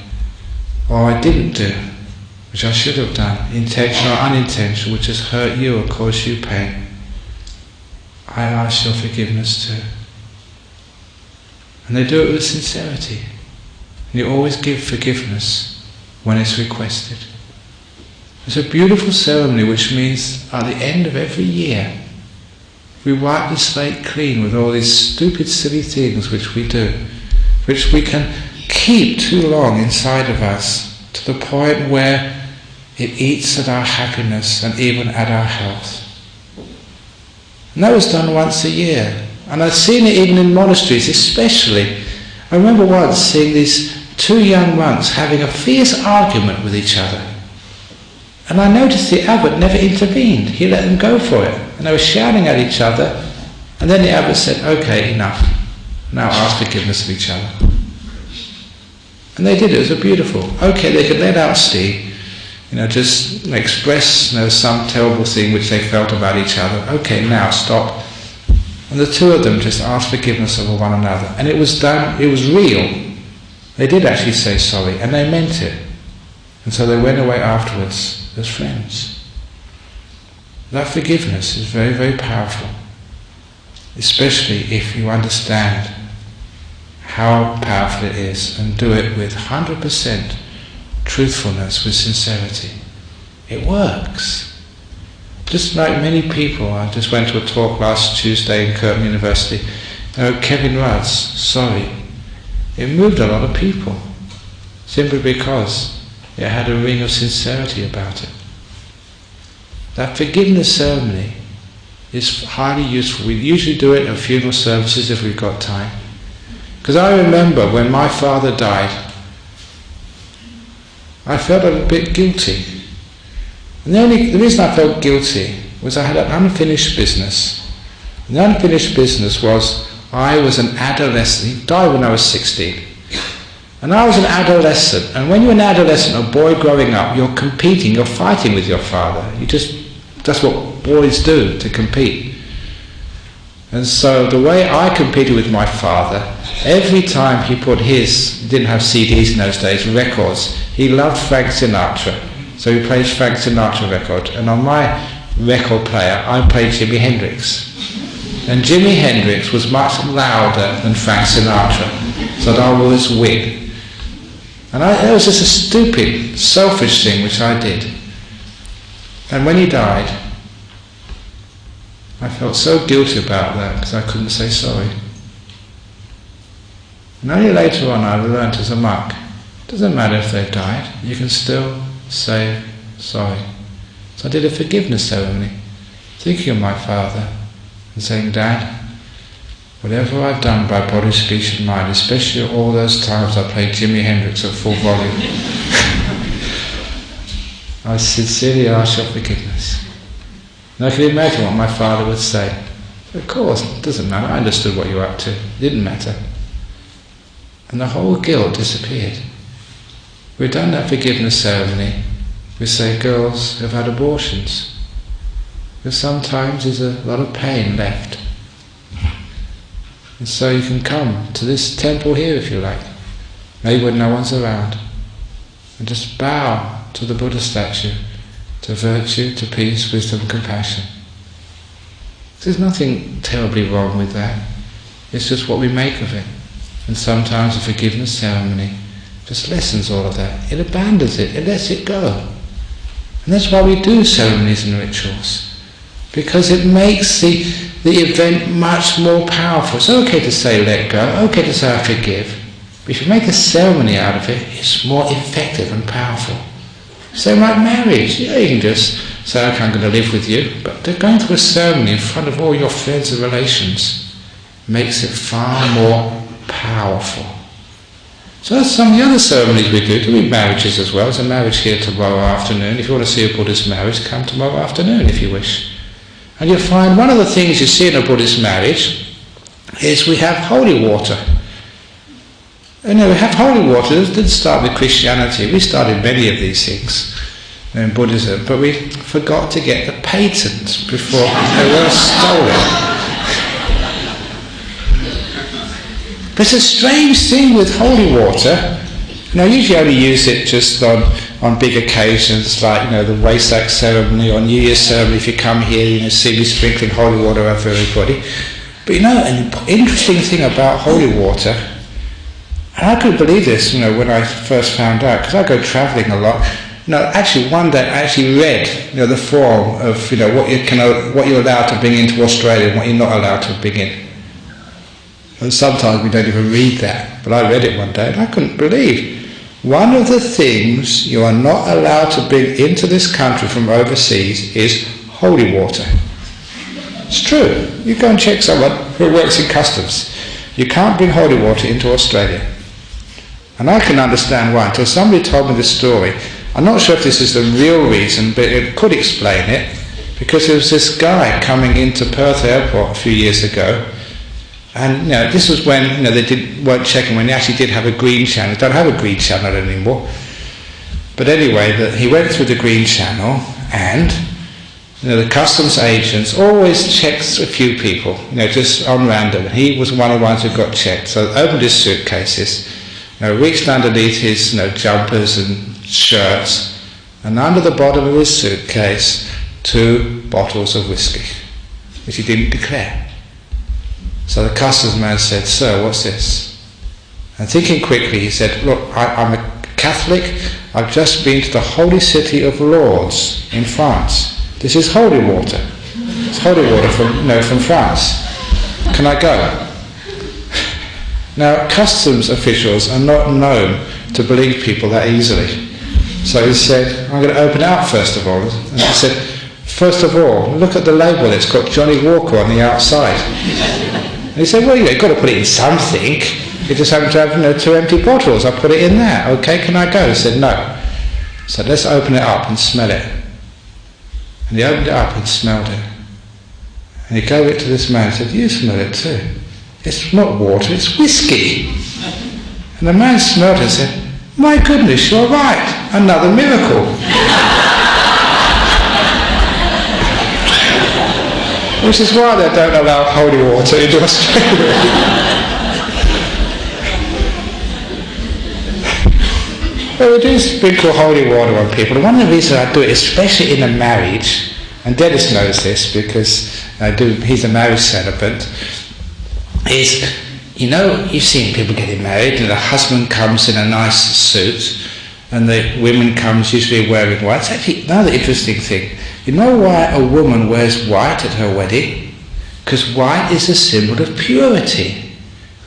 or I didn't do, which I should have done, intentional or unintentional, which has hurt you or caused you pain, I ask your forgiveness too." And they do it with sincerity. And you always give forgiveness when it's requested. It's a beautiful ceremony which means at the end of every year we wipe the slate clean with all these stupid, silly things which we do, which we can keep too long inside of us to the point where it eats at our happiness and even at our health. And that was done once a year. And I've seen it even in monasteries, especially. I remember once seeing these two young monks having a fierce argument with each other. And I noticed the abbot never intervened. He let them go for it. And they were shouting at each other. And then the abbot said, "Okay, enough. Now ask forgiveness of each other." And they did it. It was beautiful. Okay, they could let out steam. Just express some terrible thing which they felt about each other. Okay, now stop. And the two of them just asked forgiveness of one another. And it was done, it was real. They did actually say sorry, and they meant it. And so they went away afterwards as friends. That forgiveness is very, very powerful, especially if you understand how powerful it is and do it with 100% truthfulness, with sincerity. It works. Just like many people, I just went to a talk last Tuesday in Curtin University, Kevin Rudd's Sorry. It moved a lot of people, simply because it had a ring of sincerity about it. That forgiveness ceremony is highly useful. We usually do it at funeral services if we've got time. Because I remember when my father died, I felt a bit guilty. And the reason I felt guilty was I had an unfinished business. And the unfinished business was I was an adolescent. He died when I was 16. And I was an adolescent. And when you're an adolescent, a boy growing up, you're competing, you're fighting with your father. That's what boys do, to compete. And so the way I competed with my father, every time he put didn't have CDs in those days, records, he loved Frank Sinatra. So he plays Frank Sinatra record. And on my record player, I played Jimi Hendrix. And Jimi Hendrix was much louder than Frank Sinatra. So I'd always win. And it was just a stupid, selfish thing which I did. And when he died, I felt so guilty about that because I couldn't say sorry. And only later on I learnt as a monk, it doesn't matter if they've died, you can still say sorry. So I did a forgiveness ceremony, thinking of my father and saying, Dad, whatever I've done by body, speech and mind, especially all those times I played Jimi Hendrix at full volume, I sincerely ask your forgiveness. And I can imagine what my father would say. Of course, it doesn't matter, I understood what you were up to. It didn't matter. And the whole guilt disappeared. We've done that forgiveness ceremony. We say girls have had abortions. Because sometimes there's a lot of pain left. And so you can come to this temple here if you like, maybe when no one's around, and just bow to the Buddha statue, to virtue, to peace, wisdom, compassion. There's nothing terribly wrong with that. It's just what we make of it. And sometimes the forgiveness ceremony just lessens all of that. It abandons it, it lets it go. And that's why we do ceremonies and rituals. Because it makes the event much more powerful. It's okay to say let go, okay to say I forgive. But if you make a ceremony out of it, it's more effective and powerful. Same like marriage. Yeah, you can just say, okay, I'm going to live with you. But going through a ceremony in front of all your friends and relations makes it far more powerful. So that's some of the other ceremonies we do. We marriages as well. There's a marriage here tomorrow afternoon. If you want to see a Buddhist marriage, come tomorrow afternoon if you wish. And you'll find one of the things you see in a Buddhist marriage is we have holy water. And we have holy water. It didn't start with Christianity. We started many of these things in Buddhism, but we forgot to get the patent before they were stolen. But it's a strange thing with holy water. I usually only use it just on big occasions like the Wesak ceremony or New Year's ceremony. If you come here, see me sprinkling holy water over everybody. But an interesting thing about holy water, and I couldn't believe this, when I first found out, because I go travelling a lot. Actually one day I actually read, the form of, what you're allowed to bring into Australia and what you're not allowed to bring in. And sometimes we don't even read that, but I read it one day and I couldn't believe. One of the things you are not allowed to bring into this country from overseas is holy water. It's true. You go and check someone who works in customs. You can't bring holy water into Australia. And I can understand why. Until somebody told me this story. I'm not sure if this is the real reason, but it could explain it. Because there was this guy coming into Perth Airport a few years ago. And this was when they weren't checking, when they actually did have a green channel. They don't have a green channel anymore. But anyway, he went through the green channel, and the customs agents always checks a few people, just on random. He was one of the ones who got checked. So they opened his suitcases, reached underneath his jumpers and shirts, and under the bottom of his suitcase, 2 bottles of whiskey, which he didn't declare. So the customs man said, "Sir, what's this?" And thinking quickly, he said, "Look, I'm a Catholic. I've just been to the holy city of Lourdes in France. This is holy water. It's holy water from France. Can I go?" Now, customs officials are not known to believe people that easily. So he said, "I'm going to open it up first of all." And he said, First of all, look at the label, it's got Johnny Walker on the outside. And he said, well, you've got to put it in something. You just happen to have 2 empty bottles, I'll put it in there. Okay, can I go? He said, no. So let's open it up and smell it. And he opened it up and smelled it. And he gave it to this man and said, you smell it too. It's not water, it's whiskey. And the man smelled it and said, my goodness, you're right, another miracle. Which is why they don't allow holy water into Australia. Well, we do sprinkle holy water on people, and one of the reasons I do it, especially in a marriage, and Dennis knows this because he's a marriage celibate, is, you've seen people getting married and the husband comes in a nice suit and the women comes usually wearing white. It's actually another interesting thing. You know why a woman wears white at her wedding? Because white is a symbol of purity.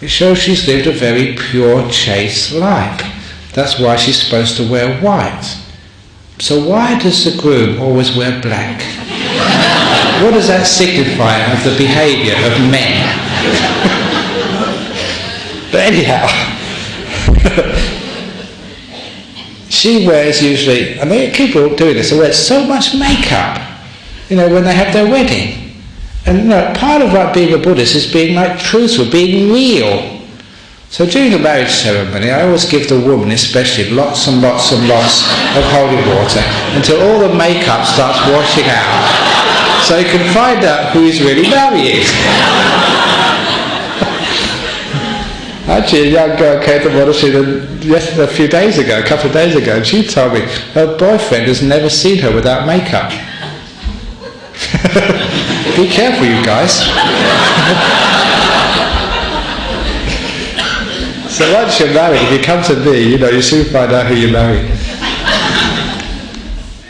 It shows she's lived a very pure, chaste life. That's why she's supposed to wear white. So why does the groom always wear black? What does that signify of the behaviour of men? But anyhow, she wears usually, people doing this, they wear so much makeup, when they have their wedding. And part of being a Buddhist is being truthful, being real. So during the marriage ceremony, I always give the woman especially lots and lots and lots of holy water until all the makeup starts washing out, so you can find out who is really marrying. Actually, a young girl came to monastery a couple of days ago, and she told me her boyfriend has never seen her without makeup. Be careful, you guys. So once you're married, if you come to me, you soon find out who you're marrying.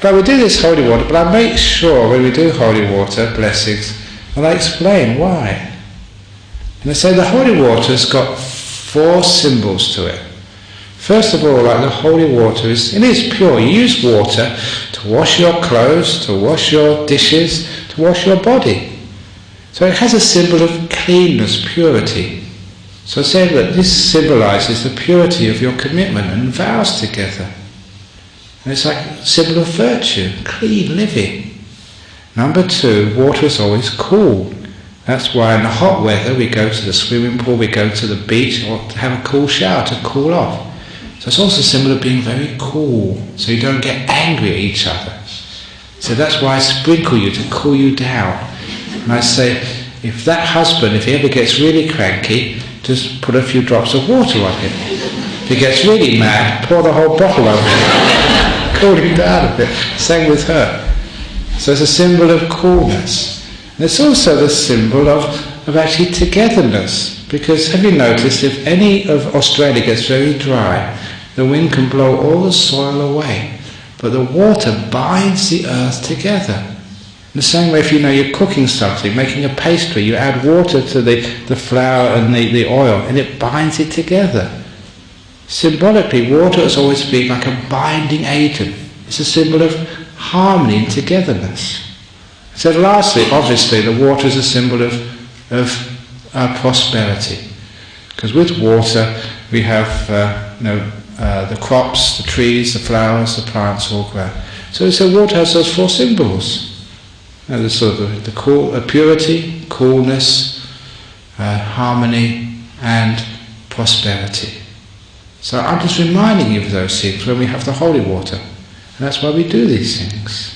But we do this holy water, but I make sure when we do holy water, blessings, and I explain why. And I say the holy water has got 4 symbols to it. First of all, the holy water is pure. You use water to wash your clothes, to wash your dishes, to wash your body. So it has a symbol of cleanness, purity. So I say that this symbolises the purity of your commitment and vows together. And it's like a symbol of virtue, clean living. Number 2, water is always cool. That's why in the hot weather we go to the swimming pool, we go to the beach, or to have a cool shower to cool off. So it's also a symbol of being very cool, so you don't get angry at each other. So that's why I sprinkle you to cool you down. And I say, if that husband, if he ever gets really cranky, just put a few drops of water on him. If he gets really mad, pour the whole bottle over him. Cool him down a bit. Same with her. So it's a symbol of coolness. And it's also the symbol of actually togetherness. Because have you noticed, if any of Australia gets very dry, the wind can blow all the soil away. But the water binds the earth together. In the same way, if you're cooking something, making a pastry, you add water to the flour and the oil, and it binds it together. Symbolically, water has always been like a binding agent. It's a symbol of harmony and togetherness. So lastly, obviously, the water is a symbol of prosperity. Because with water, we have the crops, the trees, the flowers, the plants all grow. So water has those 4 symbols. The sort of the purity, coolness, harmony, and prosperity. So I'm just reminding you of those things when we have the holy water, and that's why we do these things.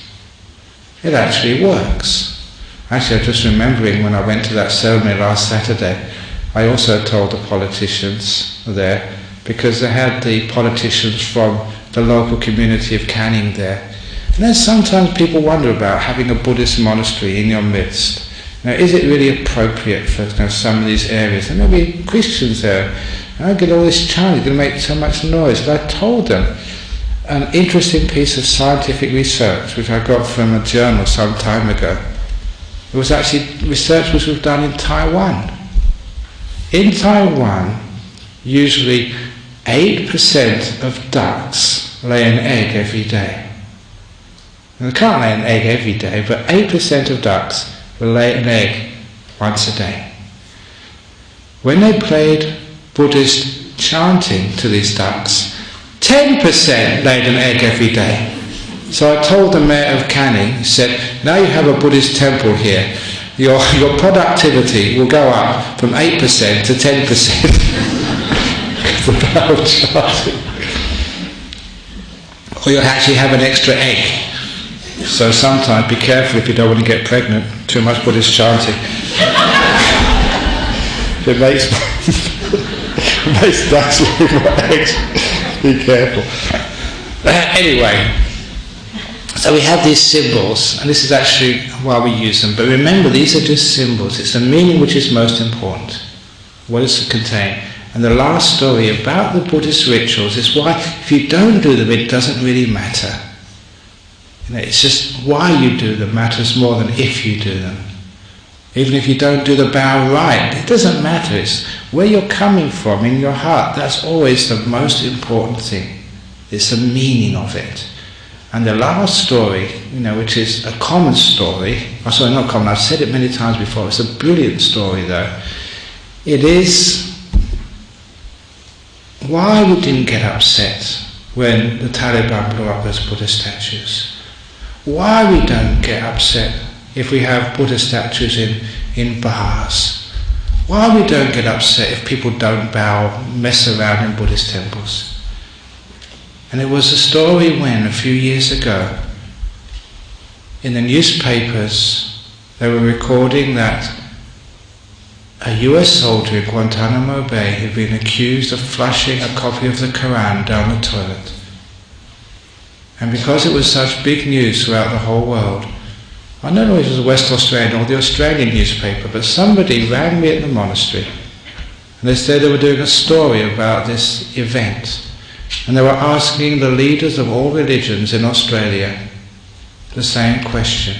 It actually works. Actually, I'm just remembering when I went to that ceremony last Saturday, I also told the politicians there, because they had the politicians from the local community of Canning there. And then sometimes people wonder about having a Buddhist monastery in your midst. Is it really appropriate for some of these areas? There may be Christians there. I get all this chant, it's going to make so much noise. And I told them an interesting piece of scientific research which I got from a journal some time ago. It was actually research which was done in Taiwan. In Taiwan, usually 8% of ducks lay an egg every day. And they can't lay an egg every day, but 8% of ducks will lay an egg once a day. When they played Buddhist chanting to these ducks, 10% laid an egg every day. So I told the mayor of Canning, he said, now you have a Buddhist temple here, your productivity will go up from 8% to 10%. About chanting. Or you'll actually have an extra egg. So sometimes be careful if you don't want to get pregnant. Too much Buddhist chanting. It makes ducks lay more eggs. Be careful. Anyway, so we have these symbols, and this is actually why we use them. But remember, these are just symbols. It's the meaning which is most important. What does it contain? And the last story about the Buddhist rituals is why, if you don't do them, it doesn't really matter. It's just why you do them matters more than if you do them. Even if you don't do the bow right, it doesn't matter. It's where you're coming from in your heart. That's always the most important thing. It's the meaning of it. And the last story, which is a common story, sorry, not common, I've said it many times before, it's a brilliant story though. It is why we didn't get upset when the Taliban blew up those Buddha statues. Why we don't get upset if we have Buddha statues in bars. Why we don't get upset if people don't bow, mess around in Buddhist temples. And it was a story when, a few years ago, in the newspapers, they were recording that a US soldier in Guantanamo Bay had been accused of flushing a copy of the Quran down the toilet. And because it was such big news throughout the whole world, I don't know if it was the West Australian or the Australian newspaper, but somebody rang me at the monastery and they said they were doing a story about this event, and they were asking the leaders of all religions in Australia the same question.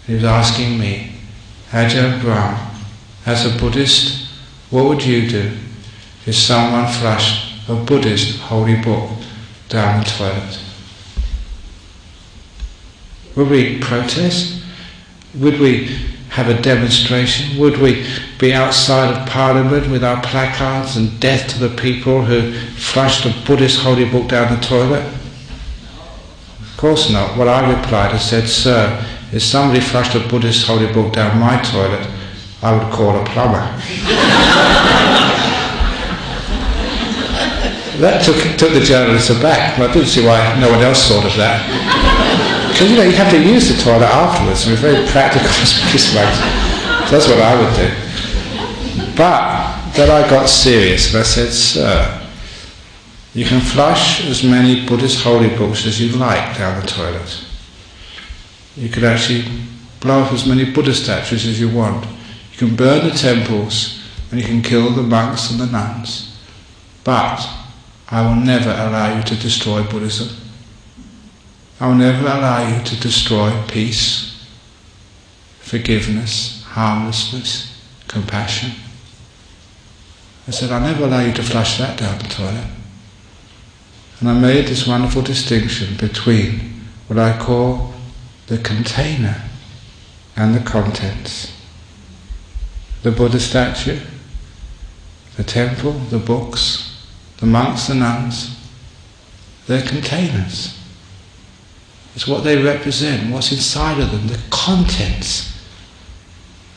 He was asking me, Ajahn Brahm, as a Buddhist, what would you do if someone flushed a Buddhist holy book down the toilet? Would we protest? Would we have a demonstration? Would we be outside of Parliament with our placards and death to the people who flushed a Buddhist holy book down the toilet? Of course not. Well, I replied, I said, sir, if somebody flushed a Buddhist holy book down my toilet, I would call a plumber. That took the journalists aback. Well, I didn't see why no one else thought of that. Because you have to use the toilet afterwards. We're very practical as Buddhist monks. So that's what I would do. But then I got serious and I said, sir, you can flush as many Buddhist holy books as you like down the toilet. You could actually blow up as many Buddha statues as you want. You can burn the temples and you can kill the monks and the nuns. But I will never allow you to destroy Buddhism. I will never allow you to destroy peace, forgiveness, harmlessness, compassion. I said, I'll never allow you to flush that down the toilet. And I made this wonderful distinction between what I call the container and the contents. The Buddha statue, the temple, the books, the monks, the nuns, they're containers. It's what they represent, what's inside of them, the contents,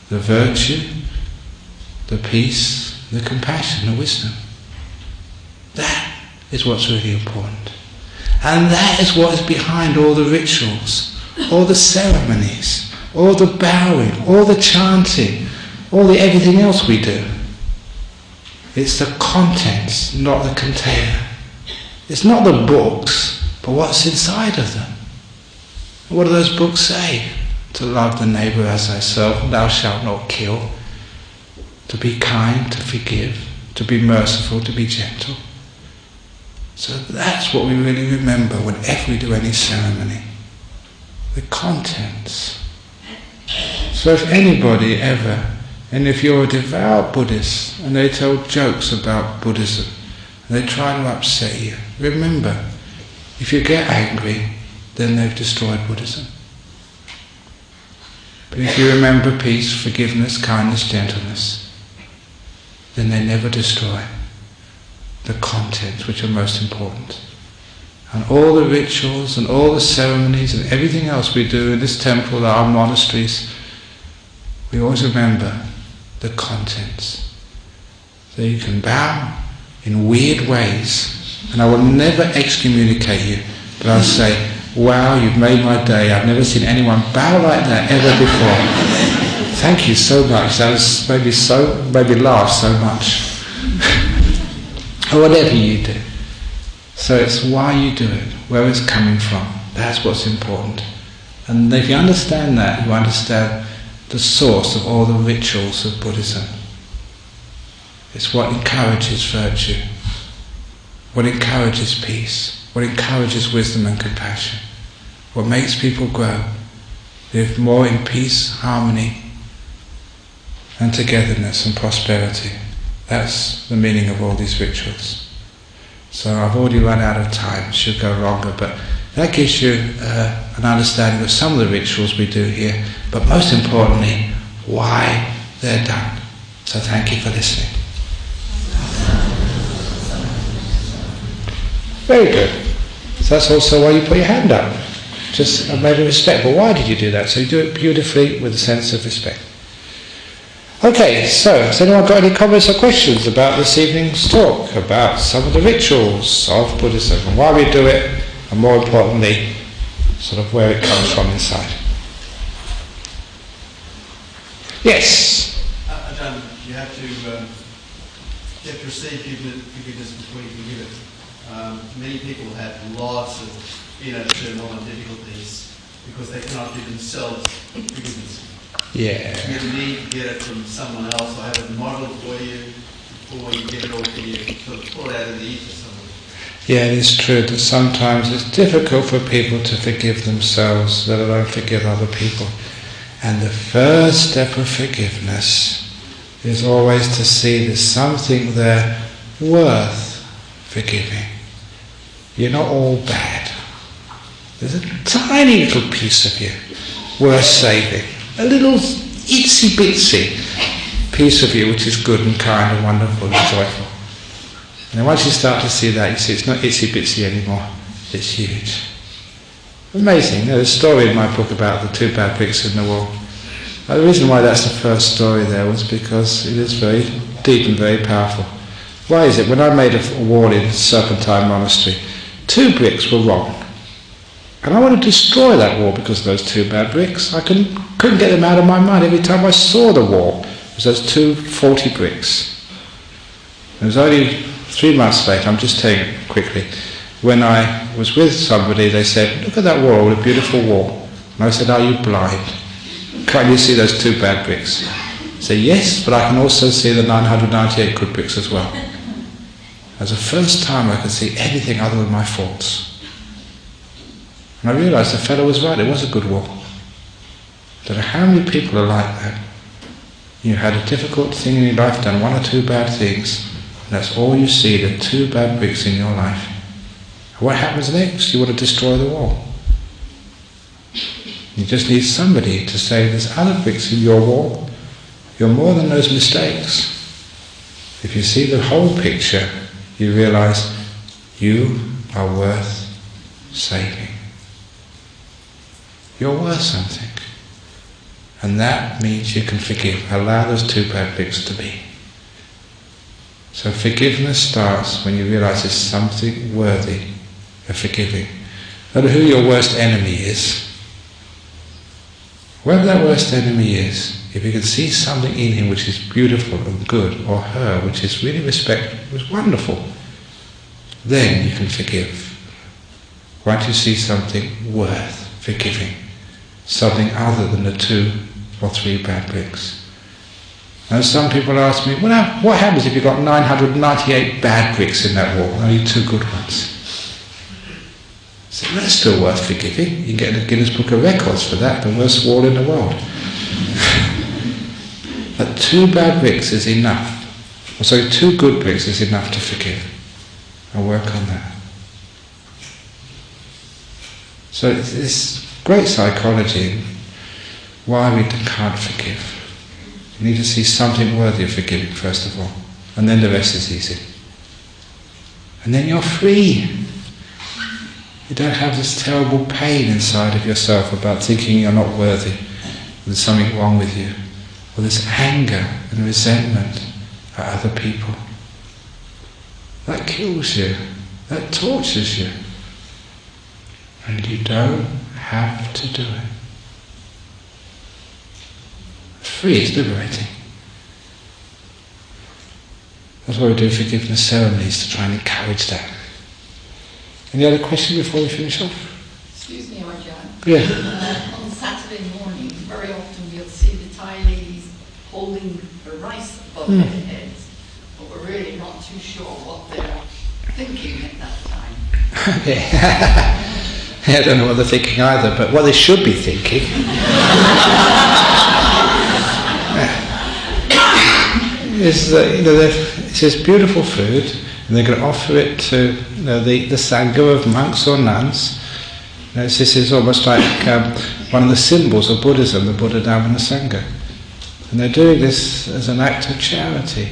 the virtue, the peace, the compassion, the wisdom. That is what's really important. And that is what is behind all the rituals, all the ceremonies, all the bowing, all the chanting, all the everything else we do. It's the contents, not the container. It's not the books, but what's inside of them. What do those books say? To love the neighbour as thyself, thou shalt not kill, to be kind, to forgive, to be merciful, to be gentle. So that's what we really remember whenever we do any ceremony. The contents. So if anybody ever, and if you're a devout Buddhist and they tell jokes about Buddhism and they try to upset you, remember, if you get angry, then they've destroyed Buddhism. But if you remember peace, forgiveness, kindness, gentleness, then they never destroy the contents which are most important. And all the rituals and all the ceremonies and everything else we do in this temple, our monasteries, we always remember the contents. So you can bow in weird ways, and I will never excommunicate you, but I'll say, wow, you've made my day. I've never seen anyone bow like that ever before. Thank you so much. That was maybe laugh so much. Or whatever you do. So it's why you do it, where it's coming from. That's what's important. And if you understand that, you understand the source of all the rituals of Buddhism. It's what encourages virtue, what encourages peace, what encourages wisdom and compassion, what makes people grow, live more in peace, harmony, and togetherness and prosperity. That's the meaning of all these rituals. So I've already run out of time, should go longer, but that gives you an understanding of some of the rituals we do here, but most importantly, why they're done. So thank you for listening. Very good. So that's also why you put your hand up. Just a matter of respect. But why did you do that? So you do it beautifully with a sense of respect. Okay, so has anyone got any comments or questions about this evening's talk, about some of the rituals of Buddhism and why we do it, and more importantly, sort of where it comes from inside? Yes? Ajahn, you have to receive forgiveness before you can give it. Many people have lots of turmoil and difficulties because they cannot give themselves forgiveness. Yeah. You need to get it from someone else or have it modelled for you before you get it all for you. Sort of pull it out of the ether somewhere. Yeah, it is true that sometimes it's difficult for people to forgive themselves, let alone forgive other people. And the first step of forgiveness is always to see there's something there worth forgiving. You're not all bad. There's a tiny little piece of you worth saving. A little itsy bitsy piece of you which is good and kind and wonderful and joyful. And then once you start to see that, you see it's not itsy bitsy anymore, it's huge. Amazing. There's a story in my book about the 2 bad bricks in the wall. The reason why that's the first story there was because it is very deep and very powerful. Why is it? When I made a wall in Serpentine Monastery, 2 bricks were wrong. And I wanted to destroy that wall because of those 2 bad bricks. I couldn't get them out of my mind. Every time I saw the wall, it was those 2 faulty bricks. It was only 3 months later, I'm just telling it quickly, when I was with somebody, they said, look at that wall, what a beautiful wall. And I said, are you blind? Can't you see those 2 bad bricks? I said, yes, but I can also see the 998 good bricks as well. It was the first time I could see anything other than my faults. And I realised the fellow was right, it was a good wall. I don't know how many people are like that. You had a difficult thing in your life, done 1 or 2 bad things, and that's all you see, the 2 bad bricks in your life. And what happens next? You want to destroy the wall. You just need somebody to say, there's other bricks in your wall. You're more than those mistakes. If you see the whole picture, you realise you are worth saving. You're worth something. And that means you can forgive. Allow those 2 bad bricks to be. So forgiveness starts when you realise there's something worthy of forgiving. No matter who your worst enemy is, whoever that worst enemy is, if you can see something in him which is beautiful and good, or her which is really respectful, was wonderful, then you can forgive. Once you see something worth forgiving, something other than the 2 or 3 bad bricks. And some people ask me, well, what happens if you've got 998 bad bricks in that wall, only 2 good ones? So that's still worth forgiving. You can get in the Guinness Book of Records for that, the worst wall in the world. But 2 bad bricks is enough. Or sorry, 2 good bricks is enough to forgive. I'll work on that. So it's this great psychology in why we can't forgive. You need to see something worthy of forgiving first of all, and then the rest is easy. And then you're free. You don't have this terrible pain inside of yourself about thinking you're not worthy, there's something wrong with you, or this anger and resentment at other people. That kills you, that tortures you. And you don't have to do it. It's free, it's liberating. That's why we do forgiveness ceremonies, to try and encourage that. Any other question before we finish off? Excuse me, Ajahn. Yeah. On Saturday morning, very often you'll see the Thai ladies holding the rice above their heads, but we're really not too sure what they're thinking at that time. I don't know what they're thinking either, but what they should be thinking is that it's this beautiful food, and they're going to offer it to the sangha of monks or nuns. This is almost like one of the symbols of Buddhism, the Buddha, Dhamma and the Sangha. And they're doing this as an act of charity.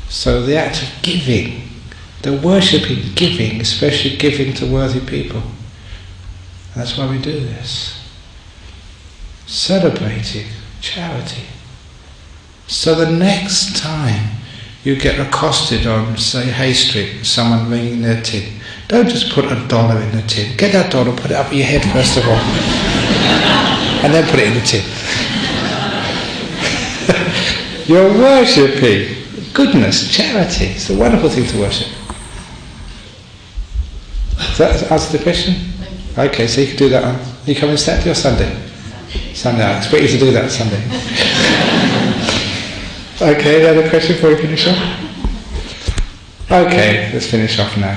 So the act of giving, they're worshipping giving, especially giving to worthy people. And that's why we do this. Celebrating charity. So the next time you get accosted on, say, Hay Street, someone ringing their tin, don't just put $1 in the tin. Get that dollar, put it up your head first of all, and then put it in the tin. You're worshipping goodness, charity. It's a wonderful thing to worship. Does that answer the question? Okay, so you can do that on... You coming Saturday or Sunday? Sunday. I expect you to do that Sunday. Okay, any other question before we finish off? Okay, let's finish off now.